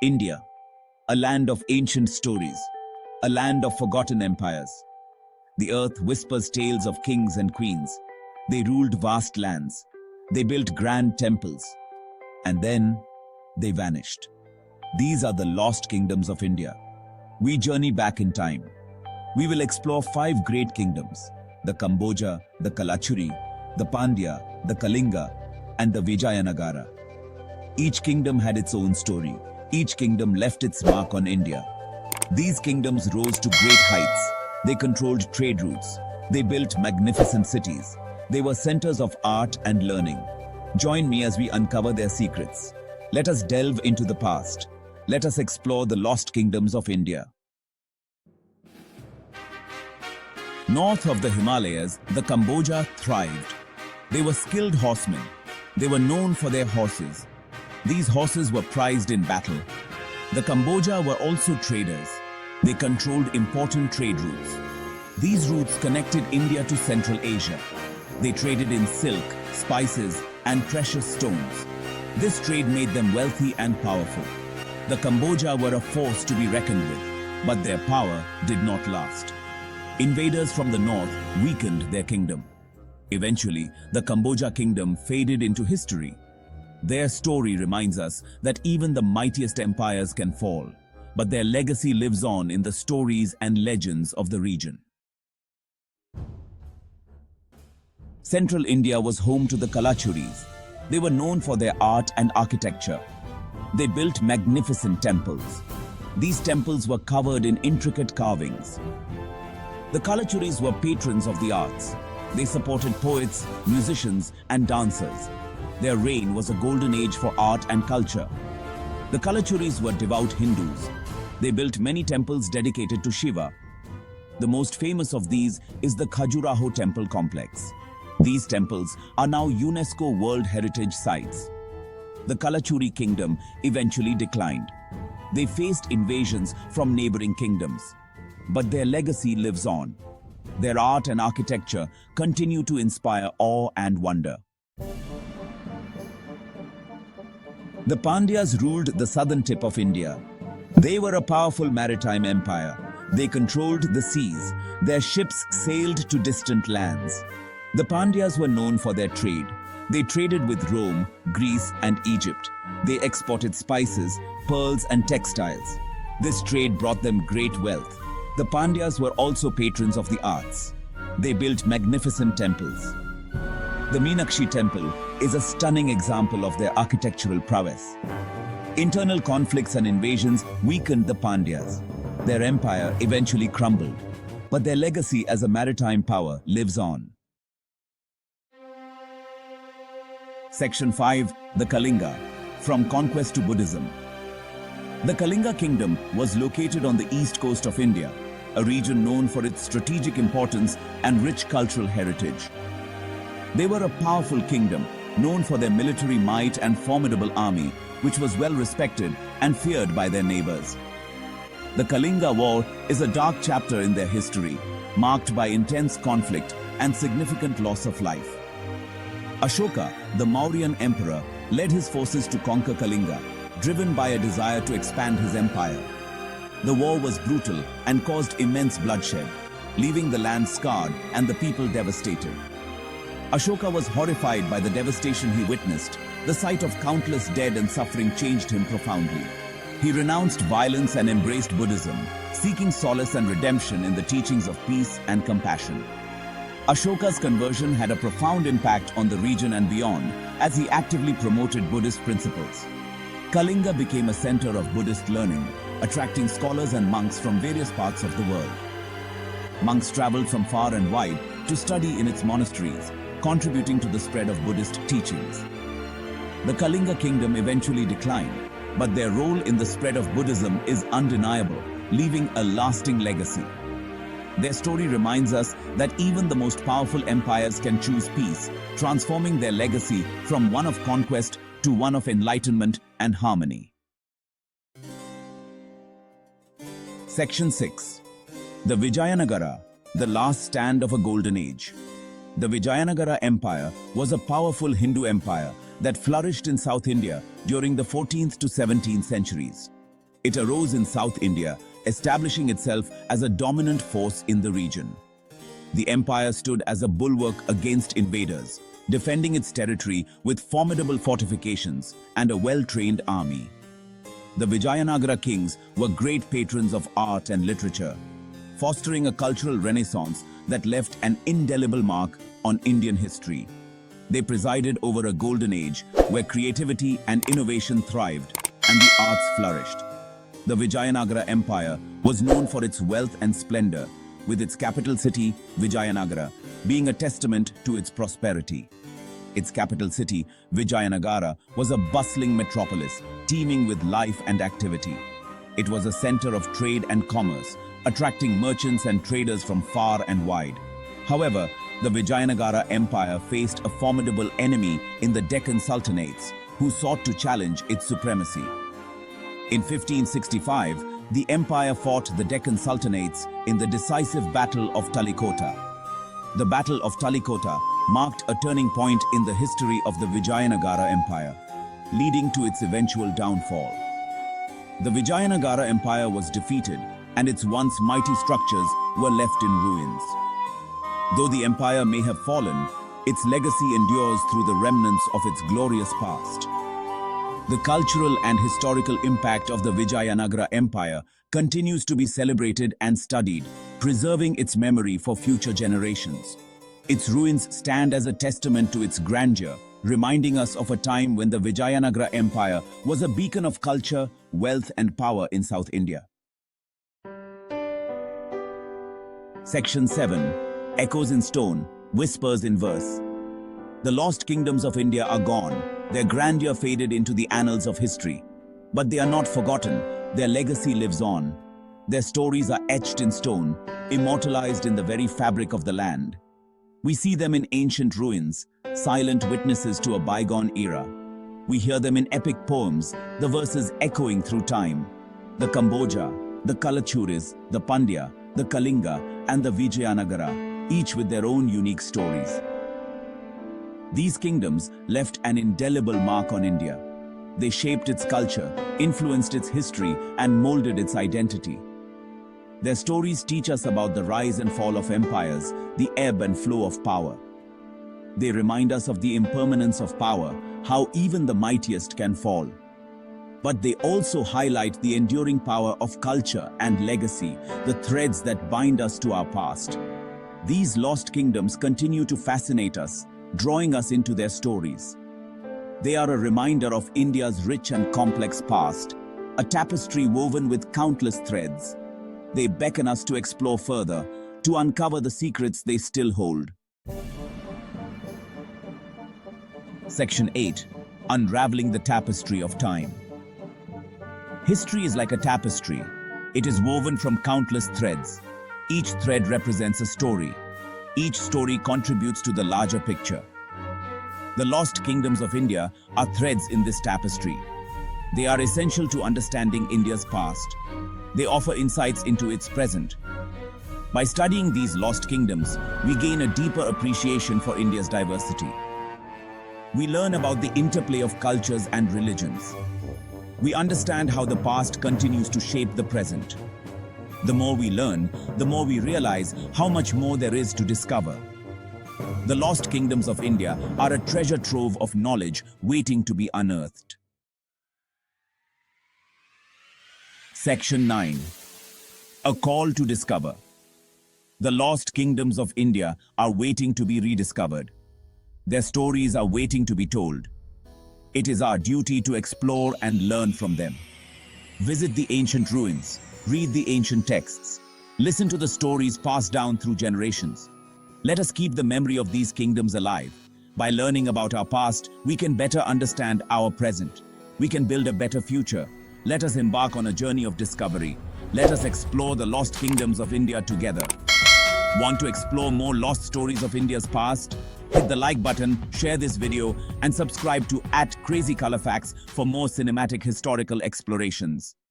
India, a land of ancient stories, a land of forgotten empires. The earth whispers tales of kings and queens. They ruled vast lands. They built grand temples. And then they vanished. These are the lost kingdoms of India. We journey back in time. We will explore 5 great kingdoms: the Kamboja, the Kalachuri, the Pandya, the Kalinga, and the Vijayanagara. Each kingdom had its own story. Each kingdom left its mark on India. These kingdoms rose to great heights. They controlled trade routes. They built magnificent cities. They were centers of art and learning. Join me as we uncover their secrets. Let us delve into the past. Let us explore the lost kingdoms of India. North of the Himalayas, the Kamboja thrived. They were skilled horsemen. They were known for their horses. These horses were prized in battle. The Kamboja were also traders. They controlled important trade routes. These routes connected India to Central Asia. They traded in silk, spices, and precious stones. This trade made them wealthy and powerful. The Kamboja were a force to be reckoned with, but their power did not last. Invaders from the north weakened their kingdom. Eventually, the Kamboja kingdom faded into history. Their story reminds us that even the mightiest empires can fall, but their legacy lives on in the stories and legends of the region. Central India was home to the Kalachuris. They were known for their art and architecture. They built magnificent temples. These temples were covered in intricate carvings. The Kalachuris were patrons of the arts. They supported poets, musicians, and dancers. Their reign was a golden age for art and culture. The Kalachuris were devout Hindus. They built many temples dedicated to Shiva. The most famous of these is the Khajuraho temple complex. These temples are now UNESCO World Heritage Sites. The Kalachuri kingdom eventually declined. They faced invasions from neighboring kingdoms, but their legacy lives on. Their art and architecture continue to inspire awe and wonder. The Pandyas ruled the southern tip of India. They were a powerful maritime empire. They controlled the seas. Their ships sailed to distant lands. The Pandyas were known for their trade. They traded with Rome, Greece, and Egypt. They exported spices, pearls, and textiles. This trade brought them great wealth. The Pandyas were also patrons of the arts. They built magnificent temples. The Meenakshi temple is a stunning example of their architectural prowess. Internal conflicts and invasions weakened the Pandyas. Their empire eventually crumbled, but their legacy as a maritime power lives on. Section 5. The Kalinga, from Conquest to Buddhism. The Kalinga kingdom was located on the east coast of India, a region known for its strategic importance and rich cultural heritage. They were a powerful kingdom, known for their military might and formidable army, which was well respected and feared by their neighbors. The Kalinga War is a dark chapter in their history, marked by intense conflict and significant loss of life. Ashoka, the Mauryan emperor, led his forces to conquer Kalinga, driven by a desire to expand his empire. The war was brutal and caused immense bloodshed, leaving the land scarred and the people devastated. Ashoka was horrified by the devastation he witnessed. The sight of countless dead and suffering changed him profoundly. He renounced violence and embraced Buddhism, seeking solace and redemption in the teachings of peace and compassion. Ashoka's conversion had a profound impact on the region and beyond, as he actively promoted Buddhist principles. Kalinga became a center of Buddhist learning, attracting scholars and monks from various parts of the world. Monks traveled from far and wide to study in its monasteries, contributing to the spread of Buddhist teachings. The Kalinga kingdom eventually declined, but their role in the spread of Buddhism is undeniable, leaving a lasting legacy. Their story reminds us that even the most powerful empires can choose peace, transforming their legacy from one of conquest to one of enlightenment and harmony. Section 6. The Vijayanagara, the last stand of a golden age. The Vijayanagara Empire was a powerful Hindu empire that flourished in South India during the 14th to 17th centuries. It arose in South India, establishing itself as a dominant force in the region. The empire stood as a bulwark against invaders, defending its territory with formidable fortifications and a well-trained army. The Vijayanagara kings were great patrons of art and literature, fostering a cultural renaissance that left an indelible mark on Indian history. They presided over a golden age where creativity and innovation thrived and the arts flourished. The Vijayanagara Empire was known for its wealth and splendor, with its capital city, Vijayanagara, being a testament to its prosperity. Its capital city, Vijayanagara, was a bustling metropolis, teeming with life and activity. It was a center of trade and commerce, attracting merchants and traders from far and wide. However, the Vijayanagara Empire faced a formidable enemy in the Deccan Sultanates, who sought to challenge its supremacy. In 1565, the empire fought the Deccan Sultanates in the decisive Battle of Talikota. The Battle of Talikota marked a turning point in the history of the Vijayanagara Empire, leading to its eventual downfall. The Vijayanagara Empire was defeated, and its once mighty structures were left in ruins. Though the empire may have fallen, its legacy endures through the remnants of its glorious past. The cultural and historical impact of the Vijayanagara Empire continues to be celebrated and studied, preserving its memory for future generations. Its ruins stand as a testament to its grandeur, reminding us of a time when the Vijayanagara Empire was a beacon of culture, wealth, and power in South India. Section 7. Echoes in Stone, Whispers in Verse. The lost kingdoms of India are gone, their grandeur faded into the annals of history. But they are not forgotten, their legacy lives on. Their stories are etched in stone, immortalized in the very fabric of the land. We see them in ancient ruins, silent witnesses to a bygone era. We hear them in epic poems, the verses echoing through time. The Kamboja, the Kalachuris, the Pandya, the Kalinga, and the Vijayanagara, each with their own unique stories. These kingdoms left an indelible mark on India. They shaped its culture, influenced its history, and molded its identity. Their stories teach us about the rise and fall of empires, the ebb and flow of power. They remind us of the impermanence of power, how even the mightiest can fall. But they also highlight the enduring power of culture and legacy, the threads that bind us to our past. These lost kingdoms continue to fascinate us, drawing us into their stories. They are a reminder of India's rich and complex past, a tapestry woven with countless threads. They beckon us to explore further, to uncover the secrets they still hold. Section 8. Unraveling the Tapestry of Time. History is like a tapestry. It is woven from countless threads. Each thread represents a story. Each story contributes to the larger picture. The lost kingdoms of India are threads in this tapestry. They are essential to understanding India's past. They offer insights into its present. By studying these lost kingdoms, we gain a deeper appreciation for India's diversity. We learn about the interplay of cultures and religions. We understand how the past continues to shape the present. The more we learn, the more we realize how much more there is to discover. The lost kingdoms of India are a treasure trove of knowledge waiting to be unearthed. Section 9. A Call to Discover. The lost kingdoms of India are waiting to be rediscovered. Their stories are waiting to be told. It is our duty to explore and learn from them. Visit the ancient ruins, read the ancient texts, listen to the stories passed down through generations. Let us keep the memory of these kingdoms alive. By learning about our past, we can better understand our present. We can build a better future. Let us embark on a journey of discovery. Let us explore the lost kingdoms of India together. Want to explore more lost stories of India's past? Hit the like button, share this video, and subscribe to @CrazyColorFacts for more cinematic historical explorations.